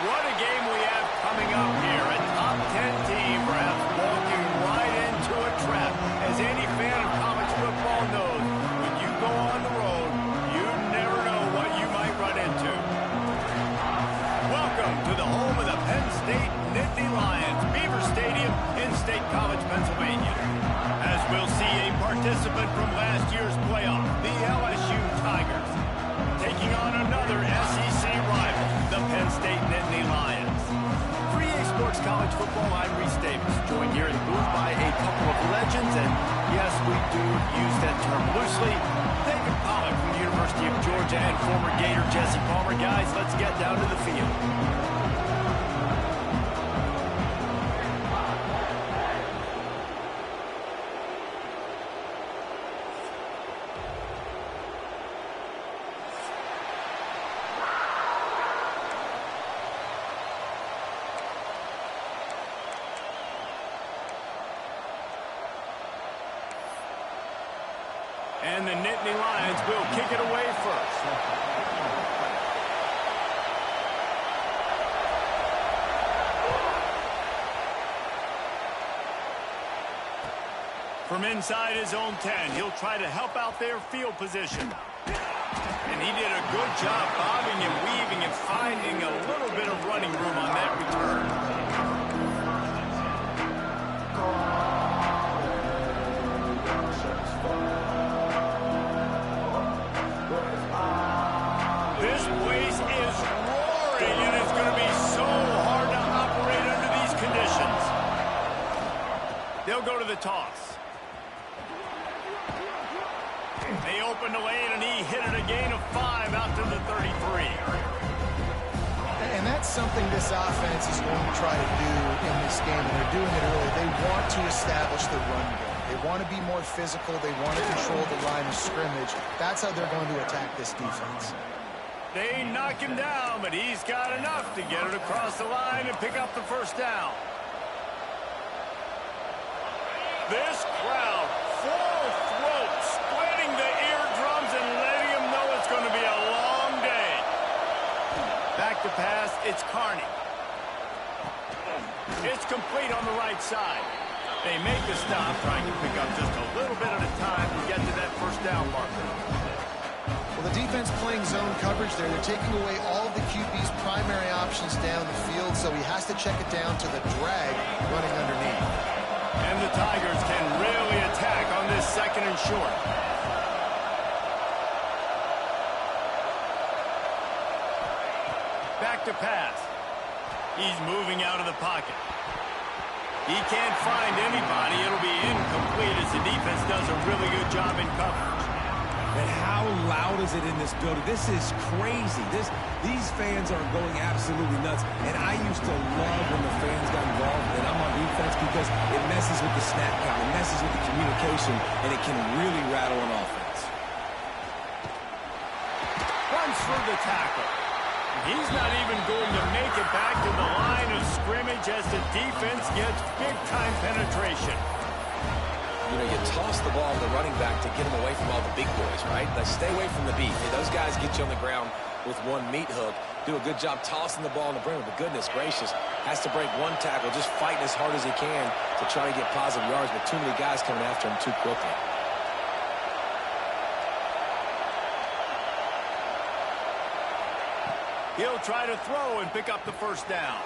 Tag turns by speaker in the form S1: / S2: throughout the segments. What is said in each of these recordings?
S1: What a game we have coming up here. A top 10 team perhaps walking right into a trap. As any fan of college football knows, when you go on the road, you never know what you might run into. Welcome to the home of the Penn State Nittany Lions, Beaver Stadium in State College, Pennsylvania. As we'll see a participant from last year's playoff, the LSU Tigers, taking on another SEC rival, the Penn State Nittany Lions. For EA Sports College Football, I'm Reese Davis, joined here in the booth by a couple of legends, and yes, we do use that term loosely. David Pollack from the University of Georgia and former Gator Jesse Palmer. Guys, let's get down to the field. And the Nittany Lions will kick it away first. From inside his own 10, he'll try to help out their field position. And he did a good job bobbing and weaving and finding a little bit of running room on that return. This place is roaring, and it's going to be so hard to operate under these conditions. They'll go to the toss. They opened the lane, and he hit it a gain of 5 out to the 33.
S2: And that's something this offense is going to try to do in this game, and they're doing it early. They want to establish the run game. They want to be more physical. They want to control the line of scrimmage. That's how they're going to attack this defense.
S1: They knock him down, but he's got enough to get it across the line and pick up the first down. This crowd, full throat, splitting the eardrums and letting him know it's going to be a long day. Back to pass, it's Carney. It's complete on the right side. They make the stop, trying to pick up just a little bit at a time to get to that first down marker.
S2: Well, the defense playing zone coverage there. They're taking away all of the QB's primary options down the field, so he has to check it down to the drag running underneath.
S1: And the Tigers can really attack on this second and short. Back to pass. He's moving out of the pocket. He can't find anybody. It'll be incomplete as the defense does a really good job in coverage.
S3: And how loud is it in this building? This is crazy. These fans are going absolutely nuts. And I used to love when the fans got involved and I'm on defense because it messes with the snap count. It messes with the communication, and it can really rattle an offense.
S1: Runs through the tackle. He's not even going to make it back to the line of scrimmage as the defense gets big-time penetration.
S4: You know, you toss the ball to the running back to get him away from all the big boys, right? Now, stay away from the beef. Those guys get you on the ground with one meat hook. Do a good job tossing the ball in the brim, but goodness gracious, has to break one tackle, just fighting as hard as he can to try to get positive yards, but too many guys coming after him too quickly.
S1: He'll try to throw and pick up the first down.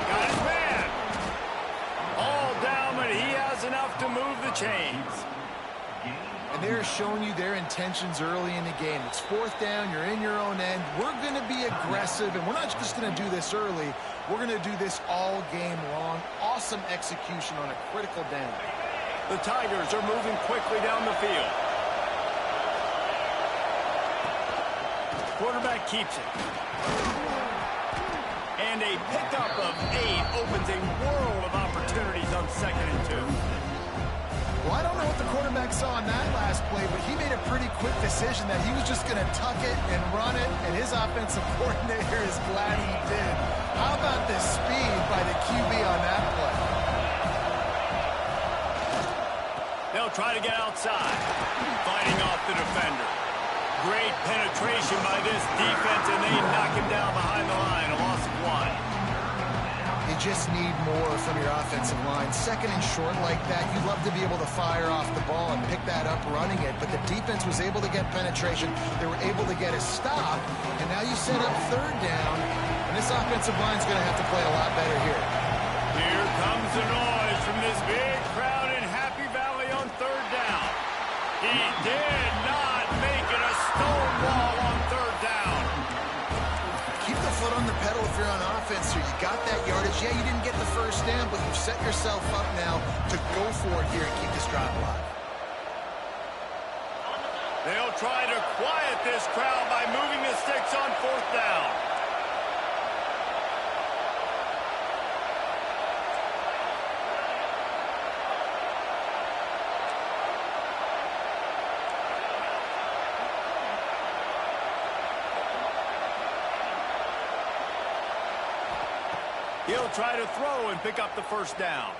S1: Got his man. All down, but he has enough to move the chains.
S2: And they're showing you their intentions early in the game. It's fourth down. You're in your own end. We're going to be aggressive, and we're not just going to do this early. We're going to do this all game long. Awesome execution on a critical down.
S1: The Tigers are moving quickly down the field. Quarterback keeps it. And a pickup of 8 opens a world of opportunities on 2nd and 2.
S2: Well, I don't know what the quarterback saw on that last play, but he made a pretty quick decision that he was just going to tuck it and run it, and his offensive coordinator is glad he did. How about the speed by the QB on that play?
S1: They'll try to get outside, fighting off the defender. Great penetration by this defense, and they knock him down behind the line. A loss of 1.
S2: You just need more from your offensive line. Second and short like that, you'd love to be able to fire off the ball and pick that up running it, but the defense was able to get penetration. They were able to get a stop, and now you set up third down, and this offensive line's going to have to play a lot better here.
S1: Here comes the noise from this big crowd in Happy Valley on third down. He did not make it a stone wall on third down.
S2: Keep the foot on the pedal if you're on offense here. You got that yardage. Yeah, you didn't get the first down, but you've set yourself up now to go for it here and keep this drive alive.
S1: They'll try to quiet this crowd by moving the sticks on fourth down. He'll try to throw and pick up the first down.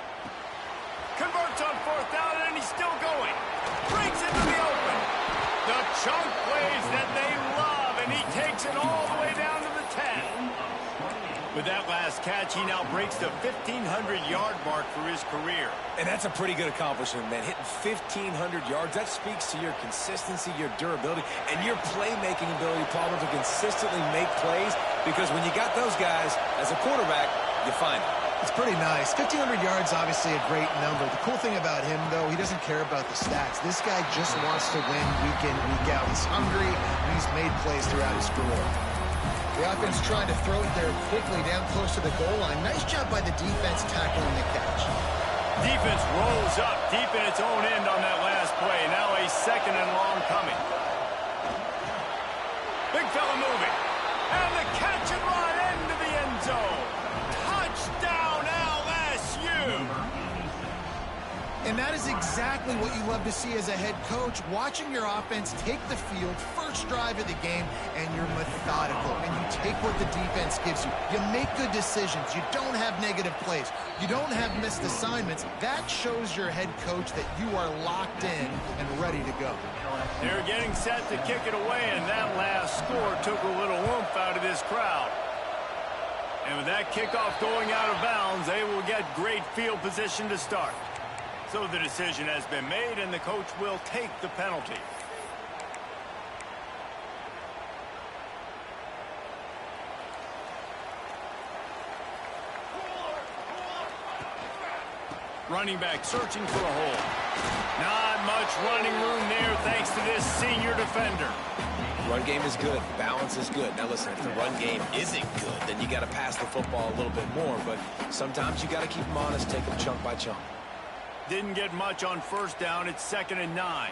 S1: Converts on fourth down, and he's still going. Breaks into the open. The chunk plays that they love, and he takes it all the way down to the 10. With that last catch, he now breaks the 1,500-yard mark for his career.
S3: And that's a pretty good accomplishment, man. Hitting 1,500 yards, that speaks to your consistency, your durability, and your playmaking ability, Palmer, to consistently make plays. Because when you got those guys as a quarterback, you find it.
S2: It's pretty nice. 1,500 yards, obviously a great number. The cool thing about him, though, he doesn't care about the stats. This guy just wants to win week in, week out. He's hungry, and he's made plays throughout his career. The offense trying to throw it there quickly down close to the goal line. Nice job by the defense tackling the catch.
S1: Defense rolls up deep in its own end on that last play. Now a second and long coming. Big fella moving. And the catch and run into the end zone. Touchdown LSU.
S2: And that is exactly what you love to see as a head coach, watching your offense take the field, first drive of the game, and you're methodical, and you take what the defense gives you. You make good decisions. You don't have negative plays. You don't have missed assignments. That shows your head coach that you are locked in and ready to go.
S1: They're getting set to kick it away, and that last score took a little oomph out of this crowd. And with that kickoff going out of bounds, they will get great field position to start. So the decision has been made, and the coach will take the penalty. Running back searching for a hole. Not much running room there thanks to this senior defender.
S4: Run game is good. Balance is good. Now listen, if the run game isn't good, then you got to pass the football a little bit more. But sometimes you got to keep them honest, take them chunk by chunk.
S1: Didn't get much on first down. It's 2nd and 9.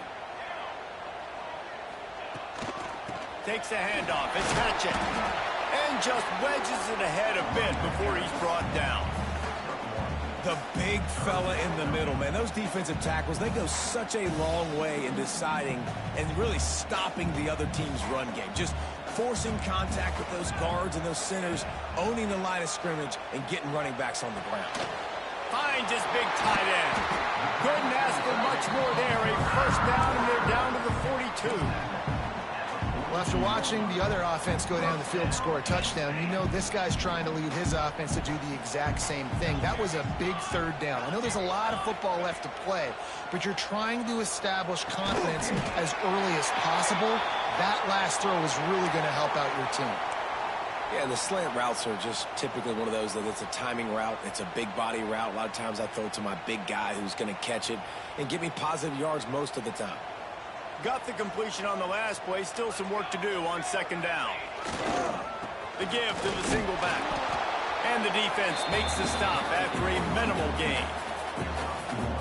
S1: Takes the handoff. It's Hatchett. And just wedges it ahead a bit before he's brought down.
S3: The big fella in the middle, man. Those defensive tackles, they go such a long way in deciding and really stopping the other team's run game. Just forcing contact with those guards and those centers, owning the line of scrimmage, and getting running backs on the ground.
S1: Finds his big tight end. Couldn't ask for much more there. A first down, and they're down to the 42.
S2: Well, after watching the other offense go down the field and score a touchdown, you know this guy's trying to lead his offense to do the exact same thing. That was a big third down. I know there's a lot of football left to play, but you're trying to establish confidence as early as possible. That last throw is really going to help out your team.
S4: Yeah, the slant routes are just typically one of those that it's a timing route. It's a big body route. A lot of times I throw it to my big guy who's going to catch it and give me positive yards most of the time.
S1: Got the completion on the last play. Still some work to do on 2nd down. The give to the single back. And the defense makes the stop after a minimal gain.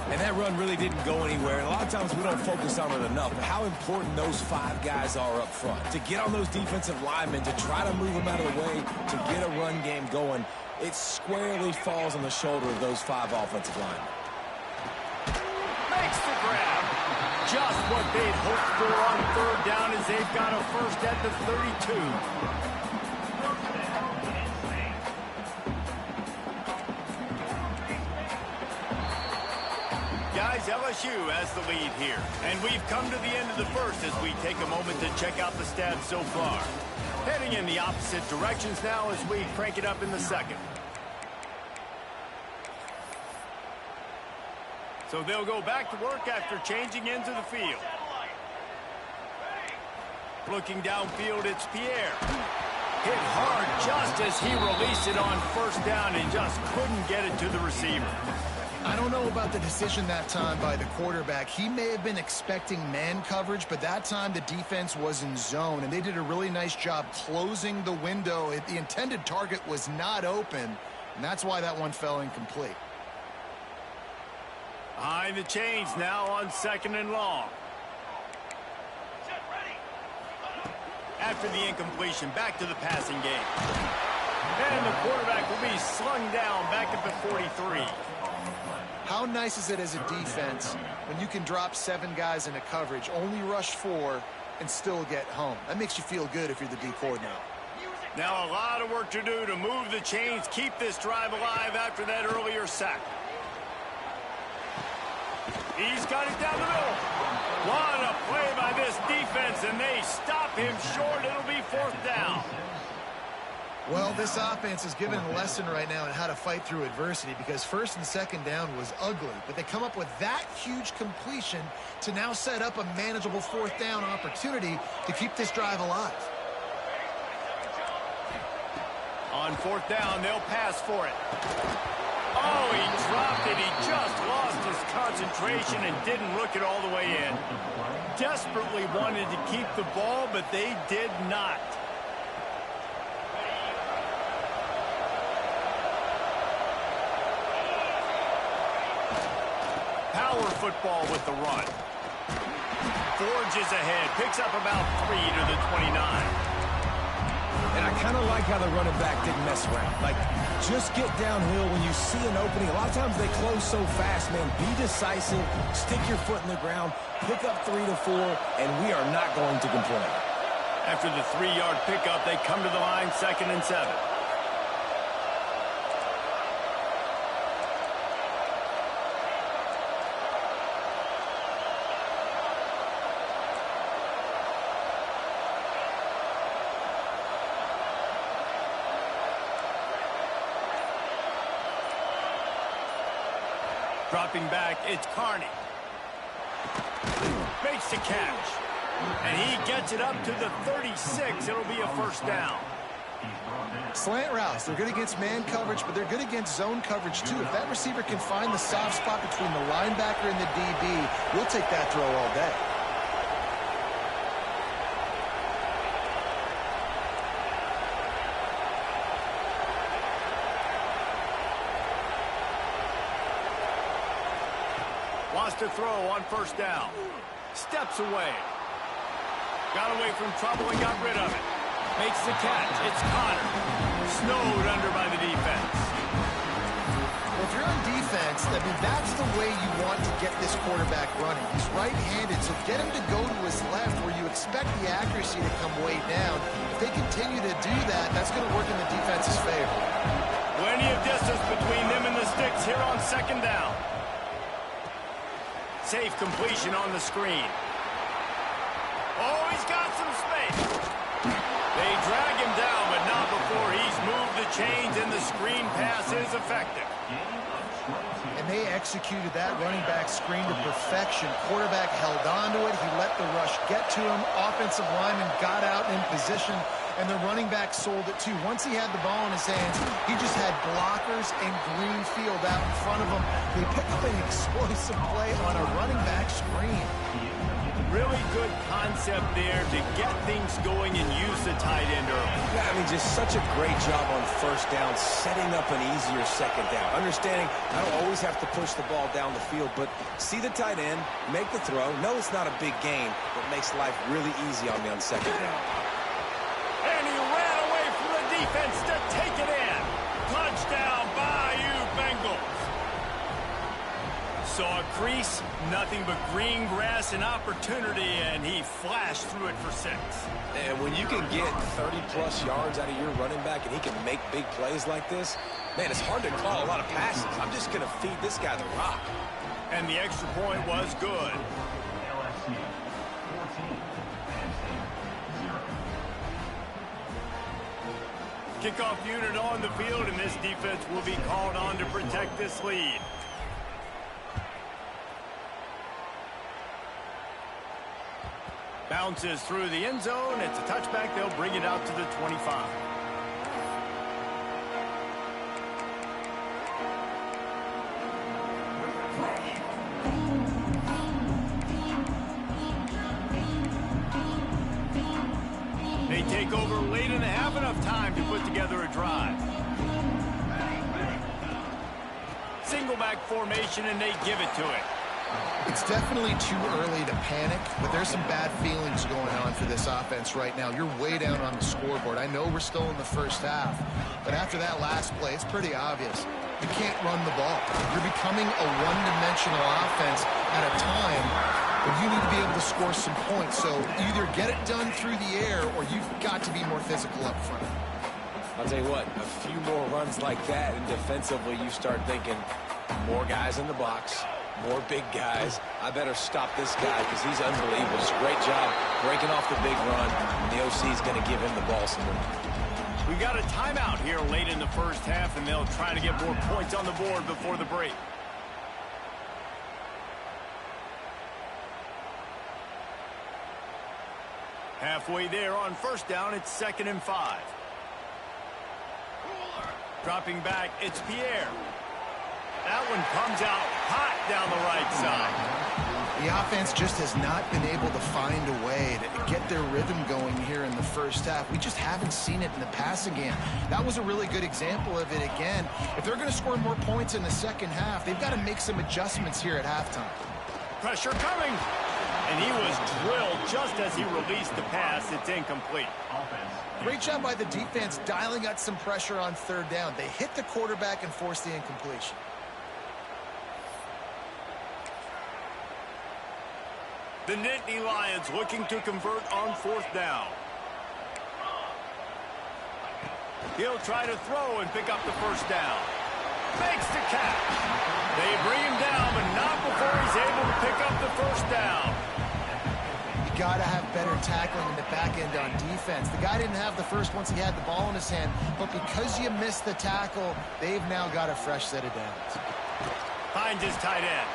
S3: And that run really didn't go anywhere. And a lot of times we don't focus on it enough. But how important those 5 guys are up front. To get on those defensive linemen, to try to move them out of the way, to get a run game going, it squarely falls on the shoulder of those 5 offensive linemen.
S1: Makes the grab. Just what they'd hoped for on third down as they've got a first at the 32. Guys LSU has the lead here. And we've come to the end of the first as we take a moment to check out the stats so far. Heading in the opposite directions now as we crank it up in the second. So they'll go back to work after changing into the field. Looking downfield, it's Pierre. Hit hard just as he released it on first down and just couldn't get it to the receiver.
S2: I don't know about the decision that time by the quarterback. He may have been expecting man coverage, but that time the defense was in zone, and they did a really nice job closing the window. The intended target was not open, and that's why that one fell incomplete.
S1: Behind the chains now on 2nd and long. After the incompletion, back to the passing game. And the quarterback will be slung down back at the 43.
S2: How nice is it as a defense when you can drop 7 guys into coverage, only rush 4, and still get home? That makes you feel good if you're the D coordinator.
S1: Now a lot of work to do to move the chains, keep this drive alive after that earlier sack. He's got it down the middle. What a play by this defense, and they stop him short. It'll be 4th down.
S2: Well, this offense is given a lesson right now on how to fight through adversity, because 1st and 2nd down was ugly, but they come up with that huge completion to now set up a manageable 4th down opportunity to keep this drive alive.
S1: On 4th down, they'll pass for it. Oh, he dropped it. He just lost his concentration and didn't look it all the way in. Desperately wanted to keep the ball, but they did not. Power football with the run. Forges ahead, picks up about 3 to the 29.
S3: And I kind of like how the running back didn't mess around. Like, just get downhill when you see an opening. A lot of times they close so fast, man. Be decisive, stick your foot in the ground, pick up 3 to 4, and we are not going to complain.
S1: After the 3-yard pickup, they come to the line, 2nd and 7. Dropping back, it's Carney. Makes the catch. And he gets it up to the 36. It'll be a 1st down.
S2: Slant routes, they're good against man coverage, but they're good against zone coverage too. If that receiver can find the soft spot between the linebacker and the DB, we'll take that throw all day.
S1: Wants to throw on 1st down. Steps away. Got away from trouble and got rid of it. Makes the catch. It's Connor. Snowed under by the defense.
S2: Well, if you're on defense, I mean, that's the way you want to get this quarterback running. He's right-handed, so get him to go to his left where you expect the accuracy to come way down. If they continue to do that, that's going to work in the defense's favor.
S1: Plenty of distance between them and the sticks here on 2nd down. Safe completion on the screen. Oh, he's got some space. They drag him down, but not before he's moved the chains, and the screen pass is effective.
S2: And they executed that running back screen to perfection. Quarterback held on to it. He let the rush get to him. Offensive lineman got out in position, and the running back sold it too. Once he had the ball in his hands, he just had blockers and green field out in front of him. They picked up an explosive play on a running back screen.
S1: Really good concept there to get things going and use the tight end early.
S3: Yeah, I mean, just such a great job on 1st down, setting up an easier 2nd down. Understanding I don't always have to push the ball down the field, but see the tight end, make the throw. No, it's not a big gain, but makes life really easy on me on 2nd down.
S1: And he ran away from the defense to take it in. Touchdown, Bayou Bengals. Saw a crease, nothing but green grass and opportunity, and he flashed through it for 6.
S4: And when you can get 30-plus yards out of your running back and he can make big plays like this, man, it's hard to call a lot of passes. I'm just going to feed this guy the rock.
S1: And the extra point was good. Kickoff unit on the field, and this defense will be called on to protect this lead. Bounces through the end zone. It's a touchback. They'll bring it out to the 25. They take over late in the half, enough time to put together a drive. Single back formation, and they give it to it.
S2: It's definitely too early to panic, but there's some bad feelings going on for this offense right now. You're way down on the scoreboard. I know we're still in the first half, but after that last play, it's pretty obvious. You can't run the ball. You're becoming a one-dimensional offense at a time where you need to be able to score some points. So either get it done through the air or you've got to be more physical up front.
S4: I'll tell you what, a few more runs like that, and defensively you start thinking more guys in the box, more big guys. I better stop this guy because he's unbelievable. It's a great job breaking off the big run, and the OC is going to give him the ball some more.
S1: We got a timeout here late in the first half, and they'll try to get more points on the board before the break. Halfway there on first down, it's 2nd and 5. Dropping back, it's Pierre. That one comes out hot down the right side.
S2: The offense just has not been able to find a way to get their rhythm going here in the first half. We just haven't seen it in the passing game. That was a really good example of it again. If they're going to score more points in the second half, they've got to make some adjustments here at halftime.
S1: Pressure coming. And he was drilled just as he released the pass. It's incomplete.
S2: Great job by the defense dialing out some pressure on third down. They hit the quarterback and forced the incompletion.
S1: The Nittany Lions looking to convert on 4th down. He'll try to throw and pick up the first down. Makes the catch. They bring him down, but not before he's able to pick up the first down.
S2: You got to have better tackling in the back end on defense. The guy didn't have the first once he had the ball in his hand, but because you missed the tackle, they've now got a fresh set of downs.
S1: Finds his tight end.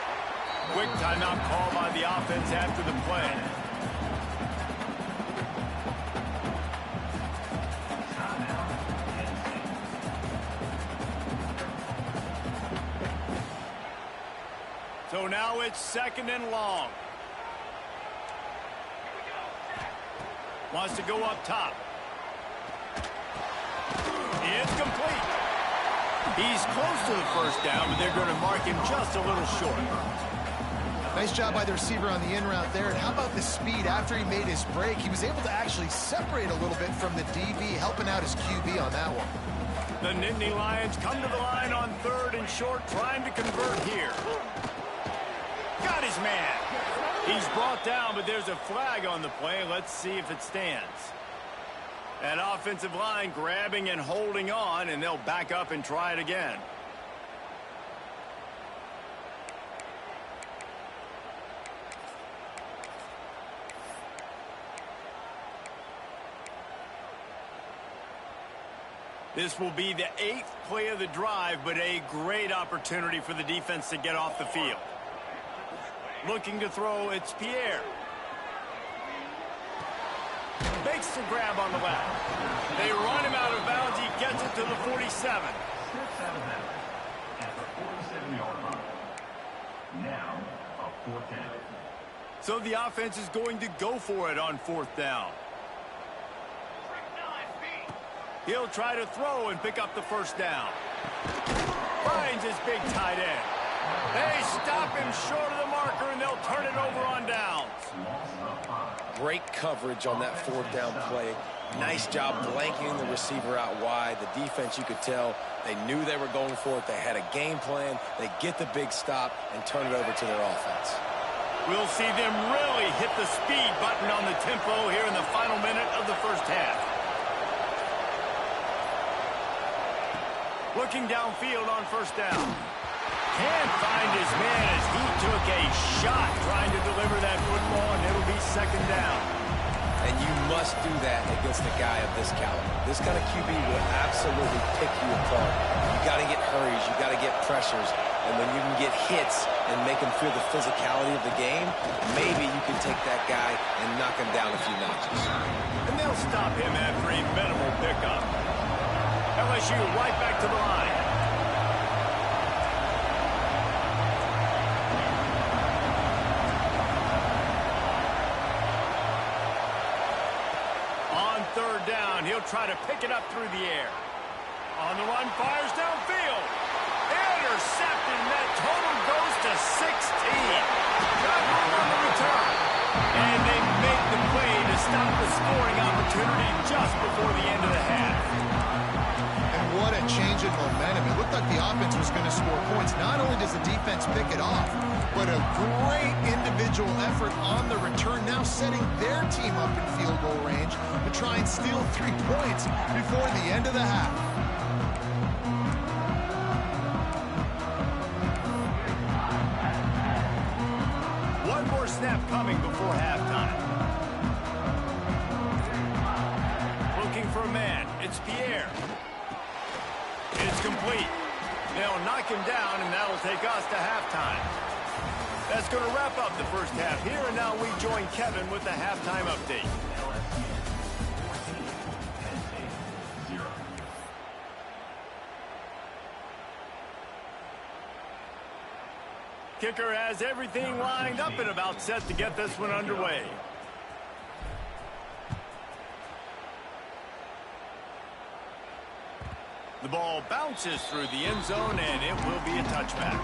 S1: Quick timeout call by the offense after the play. So now it's 2nd and long. Wants to go up top. It's complete. He's close to the first down, but they're going to mark him just a little short.
S2: Nice job by the receiver on the in route there. And how about the speed after he made his break? He was able to actually separate a little bit from the DB, helping out his QB on that one.
S1: The Nittany Lions come to the line on 3rd and short, trying to convert here. Got his man. He's brought down, but there's a flag on the play. Let's see if it stands. That offensive line grabbing and holding on, and they'll back up and try it again. This will be the 8th play of the drive, but a great opportunity for the defense to get off the field. Looking to throw, it's Pierre. Makes the grab on the left. They run him out of bounds. He gets it to the 47.
S5: Now, a 4th down.
S1: So the offense is going to go for it on 4th down. He'll try to throw and pick up the first down. Finds his big tight end. They stop him short of the marker, and they'll turn it over on downs.
S4: Great coverage on that 4th down play. Nice job blanking the receiver out wide. The defense, you could tell, they knew they were going for it. They had a game plan. They get the big stop and turn it over to their offense.
S1: We'll see them really hit the speed button on the tempo here in the final minute of the first half. Looking downfield on first down. Can't find his man as he took a shot trying to deliver that football, and it'll be second down.
S4: And you must do that against a guy of this caliber. This kind of QB will absolutely pick you apart. You got to get hurries. You got to get pressures. And when you can get hits and make him feel the physicality of the game, maybe you can take that guy and knock him down a few notches.
S1: And they'll stop him after a minimal pickup. LSU right back to the line. On third down, he'll try to pick it up through the air. On the run, fires downfield. Intercepted, and that total goes to 16. Got room on the return. And they make the play to stop the scoring opportunity just before the end of the half.
S2: And what a change in momentum. It looked like the offense was going to score points. Not only does the defense pick it off, but a great individual effort on the return, now setting their team up in field goal range to try and steal 3 points before the end of the half.
S1: One more snap coming before halftime. Looking for a man. It's Pierre. It's complete. They'll knock him down, and that'll take us to halftime. That's going to wrap up the first half here, and now we join Kevin with the halftime update. Kicker has everything lined up and about set to get this one underway. The ball bounces through the end zone, and it will be a touchback.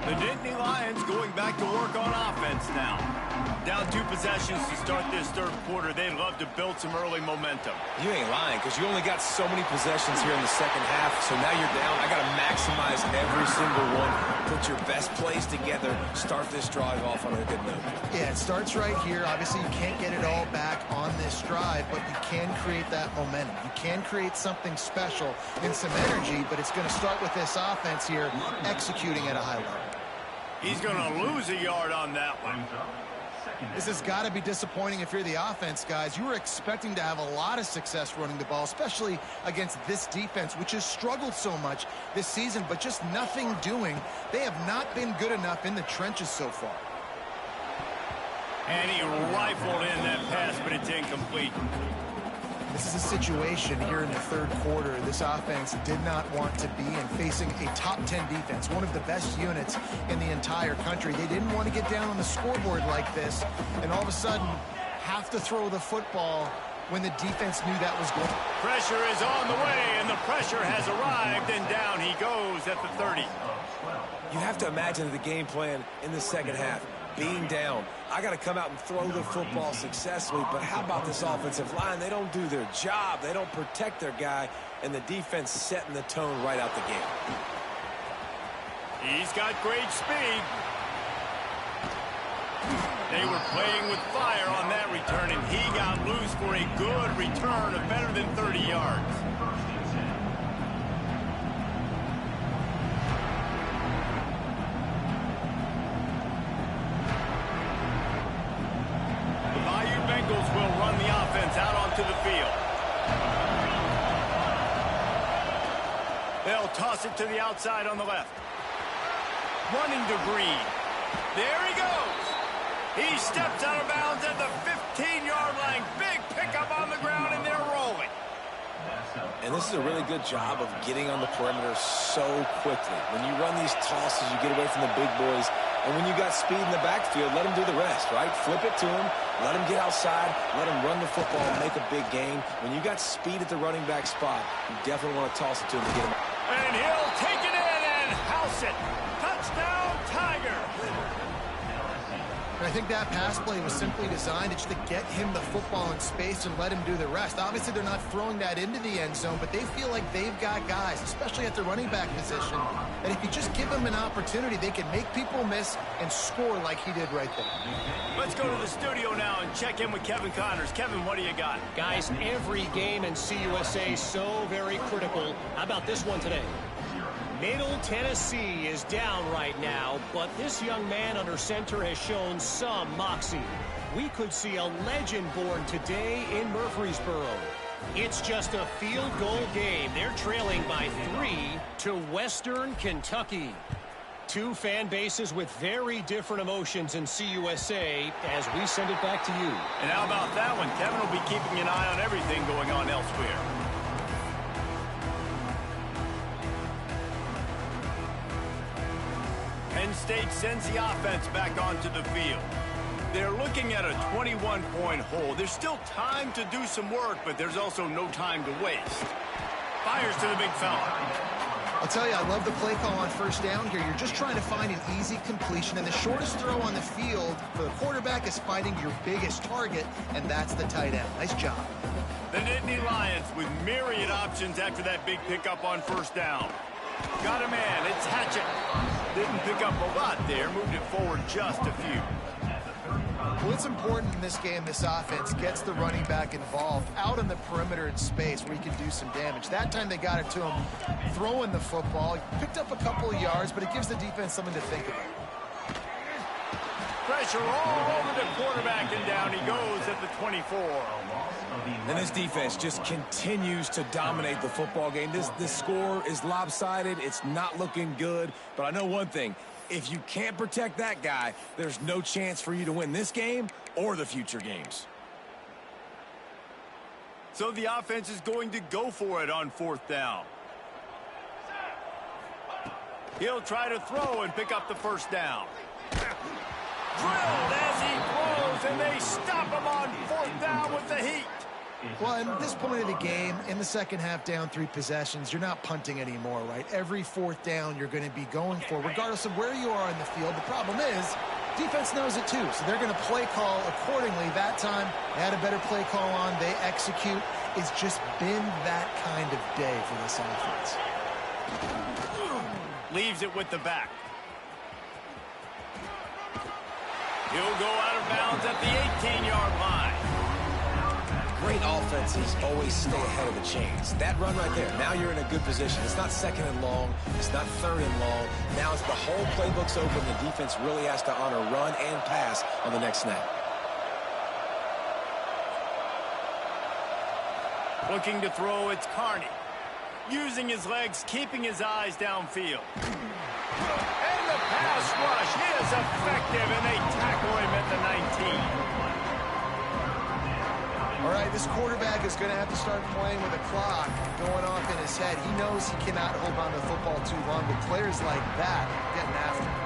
S1: The Nittany Lions going back to work on offense now. Down 2 possessions to start this third quarter. They'd love to build some early momentum.
S4: You ain't lying, because you only got so many possessions here in the second half, so now you're down. I got to maximize every single one. Put your best plays together. Start this drive off on a good note.
S2: Yeah, it starts right here. Obviously, you can't get it all back on this drive, but you can create that momentum. You can create something special and some energy, but it's going to start with this offense here executing at a high level.
S1: He's going to lose a yard on that one.
S2: This has got to be disappointing if you're the offense, guys. You were expecting to have a lot of success running the ball, especially against this defense, which has struggled so much this season, but just nothing doing. They have not been good enough in the trenches so far.
S1: And he rifled in that pass, but it's incomplete.
S2: This is a situation here in the third quarter this offense did not want to be in, facing a top 10 defense, one of the best units in the entire country. They didn't want to get down on the scoreboard like this and all of a sudden have to throw the football when the defense knew that was going.
S1: Pressure is on the way, and the pressure has arrived, and down he goes at the 30.
S4: You have to imagine the game plan in the second half. Being down, I got to come out and throw the football successfully, but how about this offensive line? They don't do their job. They don't protect their guy, and the defense setting the tone right out the gate.
S1: He's got great speed. They were playing with fire on that return, and he got loose for a good return of better than 30 yards. Will run the offense out onto the field. They'll toss it to the outside on the left. Running to Green. There he goes. He steps out of bounds at the 15-yard line. Big pickup on the ground, and they're rolling.
S4: And this is a really good job of getting on the perimeter so quickly. When you run these tosses, you get away from the big boys. And when you got speed in the backfield, let him do the rest, right? Flip it to him, let him get outside, let him run the football and make a big gain. When you got speed at the running back spot, you definitely want to toss it to him to get him.
S1: And he'll take it in and house it. Touchdown, Tigers.
S2: I think that pass play was simply designed just to get him the football in space and let him do the rest. Obviously, they're not throwing that into the end zone, but they feel like they've got guys, especially at the running back position, that if you just give them an opportunity, they can make people miss and score like he did right there.
S1: Let's go to the studio now and check in with Kevin Connors. Kevin, what do you got?
S6: Guys, every game in CUSA so very critical. How about this one today? Middle Tennessee is down right now, but this young man under center has shown some moxie. We could see a legend born today in Murfreesboro. It's just a field goal game. They're trailing by 3 to Western Kentucky. Two fan bases with very different emotions in CUSA as we send it back to you.
S1: And how about that one? Kevin will be keeping an eye on everything going on elsewhere. Penn State sends the offense back onto the field. They're looking at a 21-point hole. There's still time to do some work, but there's also no time to waste. Fires to the big fella.
S2: I'll tell you, I love the play call on first down here. You're just trying to find an easy completion, and the shortest throw on the field for the quarterback is finding your biggest target, and that's the tight end. Nice job.
S1: The Nittany Lions with myriad options after that big pickup on first down. Got a man. It's Hatchett. Didn't pick up a lot there. Moved it forward just a few.
S2: Well, it's important in this game, this offense gets the running back involved out on the perimeter in space where he can do some damage. That time they got it to him throwing the football. He picked up a couple of yards, but it gives the defense something to think about.
S1: Pressure all over the quarterback, and down he goes at the 24.
S3: And this defense just continues to dominate the football game. This score is lopsided. It's not looking good. But I know one thing. If you can't protect that guy, there's no chance for you to win this game or the future games.
S1: So the offense is going to go for it on fourth down. He'll try to throw and pick up the first down. Drilled as he throws, and they stop him on fourth down with the heat.
S2: Well, at this point of the game, in the second half, down 3 possessions, you're not punting anymore, right? Every fourth down you're going to be going for, regardless of where you are in the field. The problem is, defense knows it too, so they're going to play call accordingly. That time, they had a better play call on. They execute. It's just been that kind of day for this offense.
S1: Leaves it with the back. He'll go out of bounds at the 18-yard line.
S4: Great offenses always stay ahead of the chains. That run right there, now you're in a good position. It's not second and long. It's not third and long. Now it's the whole playbook's open. The defense really has to honor run and pass on the next snap.
S1: Looking to throw, it's Carney. Using his legs, keeping his eyes downfield. And the pass rush is effective, and they tackle him at the 19.
S2: All right, this quarterback is going to have to start playing with a clock going off in his head. He knows he cannot hold on to the football too long, but players like that getting after him.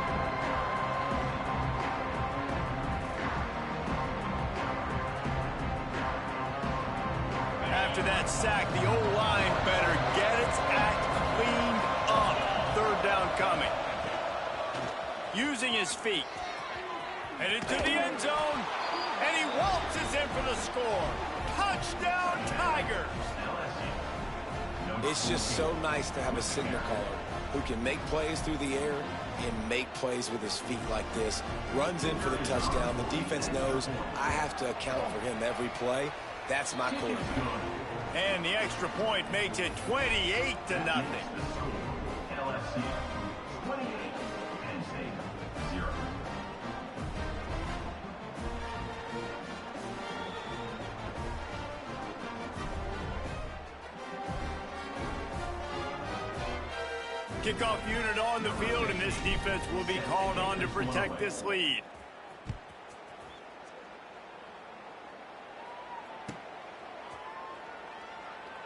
S1: After that sack, the O-line better get its act cleaned up. Third down coming. Using his feet. Headed to the end zone. And he waltzes in for the score. Touchdown, Tigers!
S4: It's just so nice to have a signal caller who can make plays through the air and make plays with his feet like this. Runs in for the touchdown. The defense knows I have to account for him every play. That's my quarterback.
S1: And the extra point makes it 28-0.
S5: LSU 28, Penn State 0.
S1: Kickoff unit on the field, and this defense will be called on to protect this lead.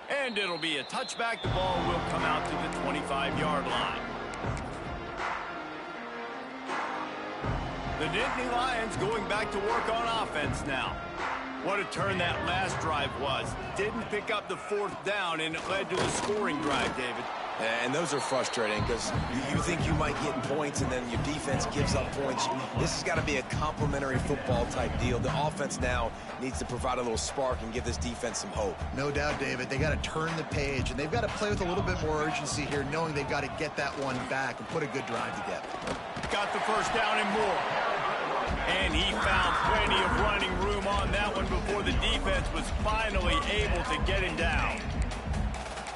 S1: And it'll be a touchback. The ball will come out to the 25-yard line. The Nittany Lions going back to work on offense now. What a turn that last drive was. Didn't pick up the fourth down, and it led to the scoring drive, David.
S4: And those are frustrating because you think you might get points and then your defense gives up points. This has got to be a complementary football type deal. The offense now needs to provide a little spark and give this defense some hope.
S2: No doubt, David. They got to turn the page, and they've got to play with a little bit more urgency here, knowing they've got to get that one back and put a good drive together.
S1: Got the first down and more. And he found plenty of running room on that one before the defense was finally able to get him down.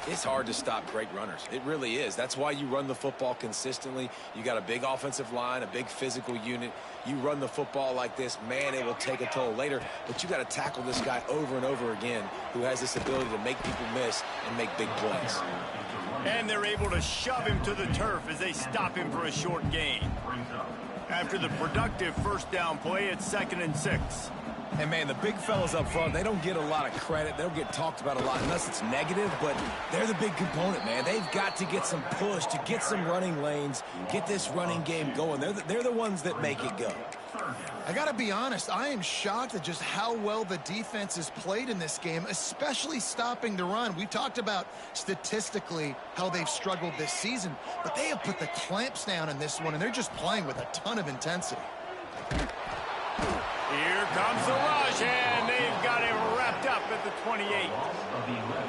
S4: It's hard to stop great runners. It really is. That's why you run the football consistently. You got a big offensive line, a big physical unit. You run the football like this, man, it will take a toll later. But you got to tackle this guy over and over again who has this ability to make people miss and make big plays.
S1: And they're able to shove him to the turf as they stop him for a short gain. After the productive first down play, it's 2nd and 6.
S3: And, man, the big fellas up front, they don't get a lot of credit. They don't get talked about a lot unless it's negative, but they're the big component, man. They've got to get some push, to get some running lanes, get this running game going. They're the ones that make it go.
S2: I got to be honest, I am shocked at just how well the defense has played in this game, especially stopping the run. We talked about statistically how they've struggled this season, but they have put the clamps down in this one, and they're just playing with a ton of intensity.
S1: Here comes the rush, and they've got him wrapped up at the 28.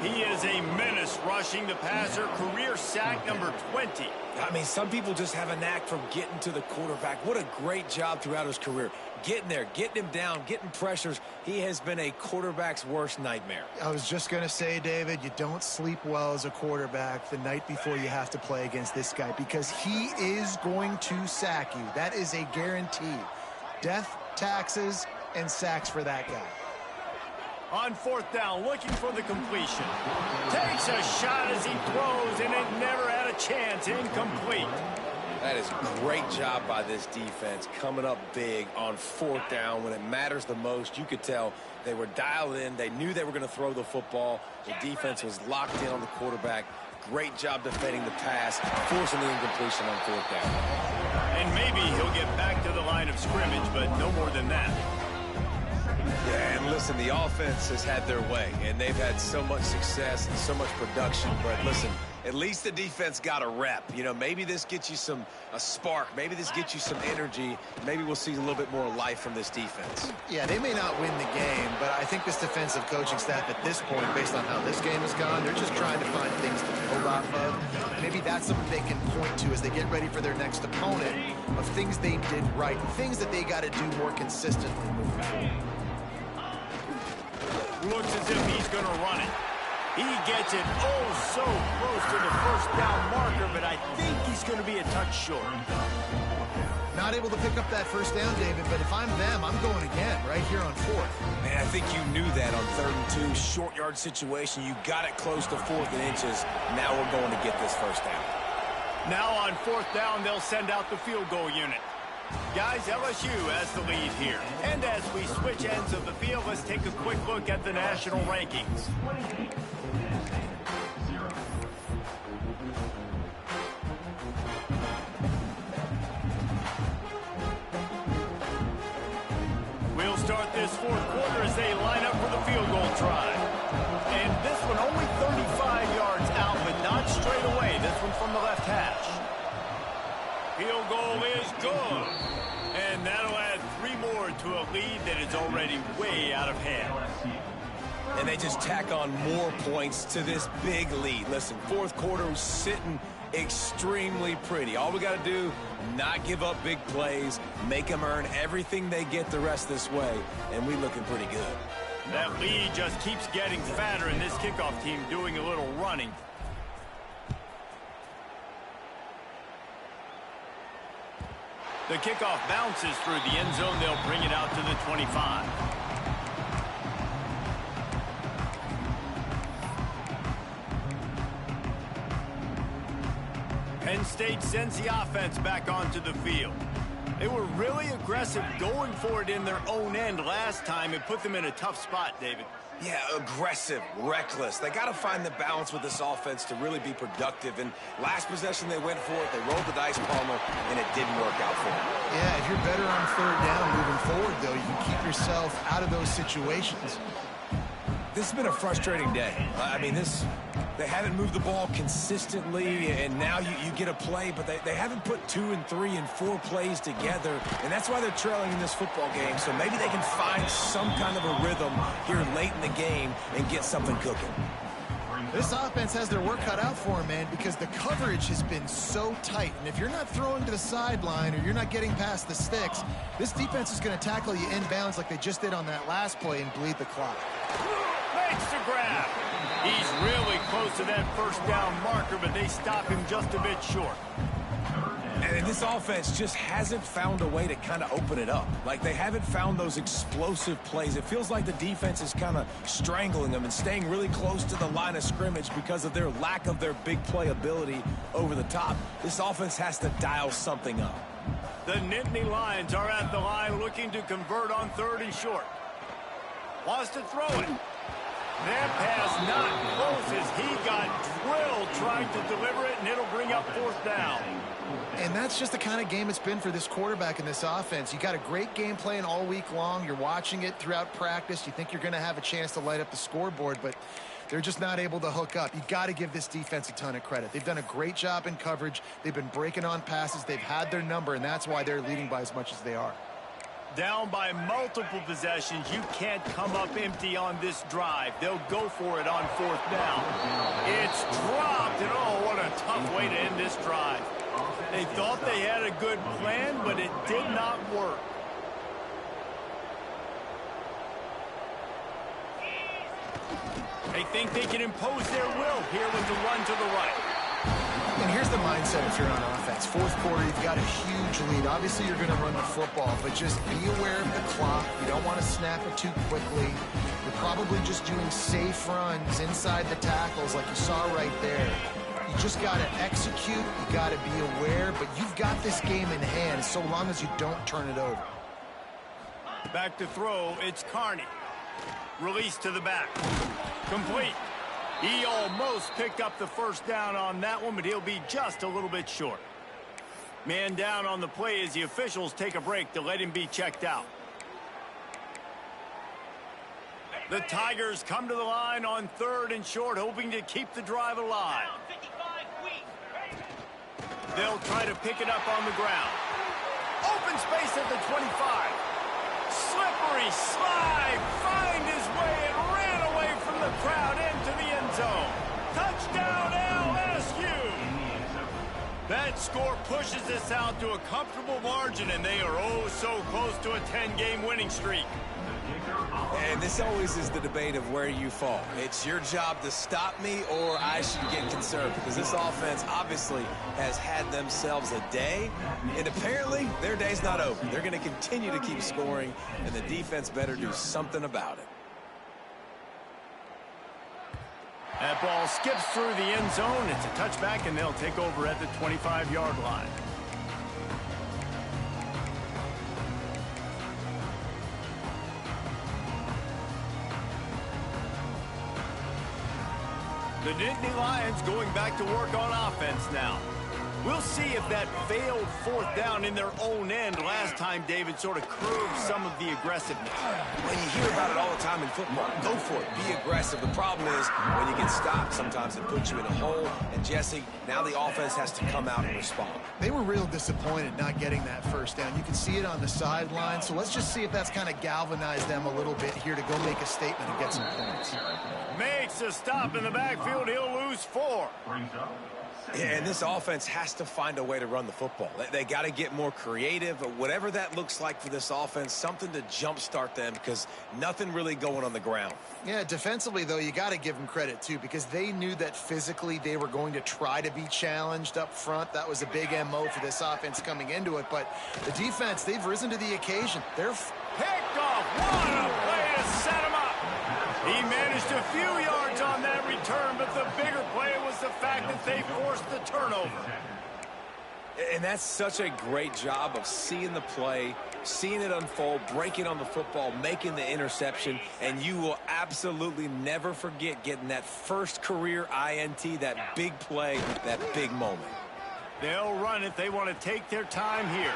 S1: He is a menace rushing the passer, career sack number 20.
S4: I mean, some people just have a knack for getting to the quarterback. What a great job throughout his career. Getting there, getting him down, getting pressures. He has been a quarterback's worst nightmare.
S2: I was just going to say, David, you don't sleep well as a quarterback the night before you have to play against this guy because he is going to sack you. That is a guarantee. Death, taxes, and sacks for that guy.
S1: On 4th down, looking for the completion. Takes a shot as he throws, and it never had a chance. Incomplete.
S4: That is a great job by this defense, coming up big on 4th down when it matters the most. You could tell they were dialed in. They knew they were going to throw the football. The defense was locked in on the quarterback. Great job defending the pass, forcing the incompletion on 4th down.
S1: And maybe he'll get back to the line of scrimmage, but no more than that.
S4: Yeah, and listen, the offense has had their way, and they've had so much success and so much production. But listen, at least the defense got a rep. You know, maybe this gets you a spark. Maybe this gets you some energy. Maybe we'll see a little bit more life from this defense.
S2: Yeah, they may not win the game, but I think this defensive coaching staff at this point, based on how this game has gone, they're just trying to find things to build off of. Maybe that's something they can point to as they get ready for their next opponent of things they did right, things that they got to do more consistently moving forward.
S1: Looks as if he's going to run it. He gets it so close to the first down marker, but I think he's going to be a touch short.
S2: Not able to pick up that first down, David, but if I'm them, I'm going again right here on 4th.
S4: Man, I think you knew that on 3rd and 2, short yard situation. You got it close to 4th and inches. Now we're going to get this first down.
S1: Now on 4th down, they'll send out the field goal unit. Guys, LSU has the lead here. And as we switch ends of the field, let's take a quick look at the national rankings. We'll start this 4th quarter as they line up for the field goal try. And this one only 35 yards out, but not straight away. This one from the left hash. Field goal is good. And that'll add 3 more to a lead that is already way out of hand.
S4: And they just tack on more points to this big lead. Listen, 4th quarter was sitting extremely pretty. All we got to do, not give up big plays, make them earn everything they get the rest this way, and we looking pretty good.
S1: That lead just keeps getting fatter, and this kickoff team doing a little running. The kickoff bounces through the end zone. They'll bring it out to the 25. Penn State sends the offense back onto the field. They were really aggressive going for it in their own end last time. It put them in a tough spot, David.
S4: Yeah, aggressive, reckless. They got to find the balance with this offense to really be productive. And last possession, they went for it. They rolled the dice, Palmer, and it didn't work out for them.
S2: Yeah, if you're better on 3rd down moving forward, though, you can keep yourself out of those situations.
S3: This has been a frustrating day. I mean, this They haven't moved the ball consistently, and now you get a play, but they haven't put 2 and 3 and 4 plays together, and that's why they're trailing in this football game. So maybe they can find some kind of a rhythm here late in the game and get something cooking.
S2: This offense has their work cut out for them, man, because the coverage has been so tight. And if you're not throwing to the sideline or you're not getting past the sticks, this defense is going to tackle you inbounds like they just did on that last play and bleed the clock.
S1: Makes the grab. He's really close to that first down marker, but they stop him just a bit short.
S3: And this offense just hasn't found a way to kind of open it up. Like, they haven't found those explosive plays. It feels like the defense is kind of strangling them and staying really close to the line of scrimmage because of their lack of their big play ability over the top. This offense has to dial something up.
S1: The Nittany Lions are at the line looking to convert on 3rd and short. Wants to throw it. That pass not close as he got drilled trying to deliver it, and it'll bring up 4th down.
S2: And that's just the kind of game it's been for this quarterback in this offense. You got a great game plan all week long. You're watching it throughout practice. You think you're going to have a chance to light up the scoreboard, but they're just not able to hook up. You got to give this defense a ton of credit. They've done a great job in coverage. They've been breaking on passes. They've had their number, and that's why they're leading by as much as they are.
S1: Down by multiple possessions, you can't come up empty on this drive. They'll go for it on 4th down. It's dropped, and oh, what a tough way to end this drive. They thought they had a good plan, but it did not work. They think they can impose their will here with the run to the right.
S2: And here's the mindset if you're on offense. 4th quarter, you've got a huge lead. Obviously, you're going to run the football, but just be aware of the clock. You don't want to snap it too quickly. You're probably just doing safe runs inside the tackles like you saw right there. You just got to execute. You got to be aware, but you've got this game in hand so long as you don't turn it over.
S1: Back to throw, it's Carney. Release to the back. Complete. He almost picked up the first down on that one, but he'll be just a little bit short. Man down on the play as the officials take a break to let him be checked out. The Tigers come to the line on 3rd and short, hoping to keep the drive alive. They'll try to pick it up on the ground. Open space at the 25. Slippery slide, find his way and ran away from the crowd into the end zone. Touchdown LSU. That score pushes this out to a comfortable margin, and they are oh so close to a 10-game winning streak.
S3: And this always is the debate of where you fall. It's your job to stop me, or I should get concerned, because this offense obviously has had themselves a day, and apparently their day's not over. They're going to continue to keep scoring, and the defense better do something about it.
S1: That ball skips through the end zone. It's a touchback, and they'll take over at the 25-yard line. The Nittany Lions going back to work on offense now. We'll see if that failed 4th down in their own end last time, David, sort of curbed some of the aggressiveness.
S3: When you hear about it all the time in football, go for it. Be aggressive. The problem is when you get stopped, sometimes it puts you in a hole. And, Jesse, now the offense has to come out and respond.
S2: They were real disappointed not getting that first down. You can see it on the sideline. So let's just see if that's kind of galvanized them a little bit here to go make a statement and get some points.
S1: Makes a stop in the backfield. He'll lose 4.
S3: Yeah, and this offense has to find a way to run the football. They got to get more creative, but whatever that looks like for this offense, something to jumpstart them, because nothing really going on the ground.
S2: Yeah, defensively, though, you got to give them credit, too, because they knew that physically they were going to try to be challenged up front. That was a big MO for this offense coming into it, but the defense, they've risen to the occasion. They're
S1: picked off. What a way to set him up. He managed a few yards on that return, but the bigger play was the fact that they forced the turnover.
S3: And that's such a great job of seeing the play, seeing it unfold, breaking on the football, making the interception, and you will absolutely never forget getting that first career INT, that big play, that big moment.
S1: They'll run it. They want to take their time here.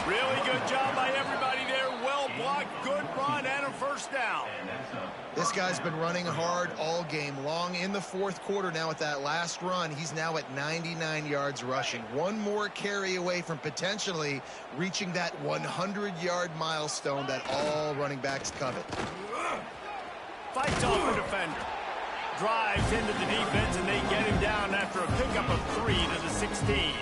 S1: Really good job by everybody there. Well blocked, good run, and a first down.
S2: This guy's been running hard all game long. In the fourth quarter now with that last run, he's now at 99 yards rushing. One more carry away from potentially reaching that 100-yard milestone that all running backs covet.
S1: Fights off the defender. Drives into the defense, and they get him down after a pickup of 3 to the 16.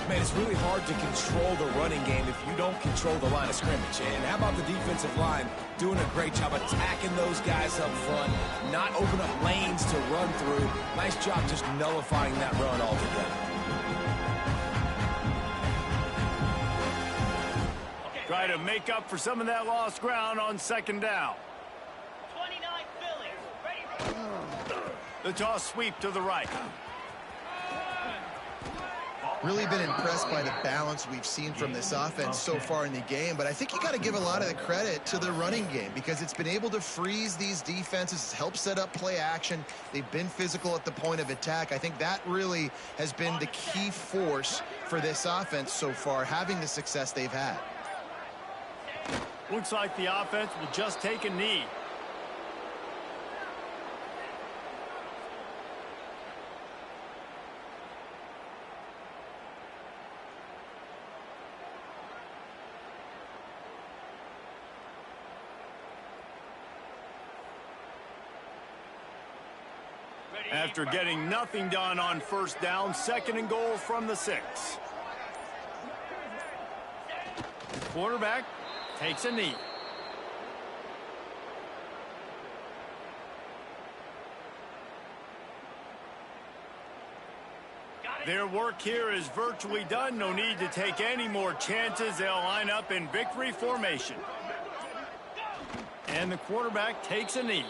S3: Man, it's really hard to control the running game if you don't control the line of scrimmage. And how about the defensive line doing a great job attacking those guys up front, not open up lanes to run through. Nice job just nullifying that run altogether.
S1: Try to make up for some of that lost ground on second down.
S6: 29 Philly. Ready.
S1: The toss sweep to the right.
S2: Really been impressed by the balance we've seen from this offense so far in the game, but I think you got to give a lot of the credit to the running game because it's been able to freeze these defenses, help set up play action. They've been physical at the point of attack. I think that really has been the key force for this offense so far, having the success they've had.
S1: Looks like the offense will just take a knee. After getting nothing done on first down, 2nd and goal from the 6. Quarterback takes a knee. Their work here is virtually done. No need to take any more chances. They'll line up in victory formation. And the quarterback takes a knee.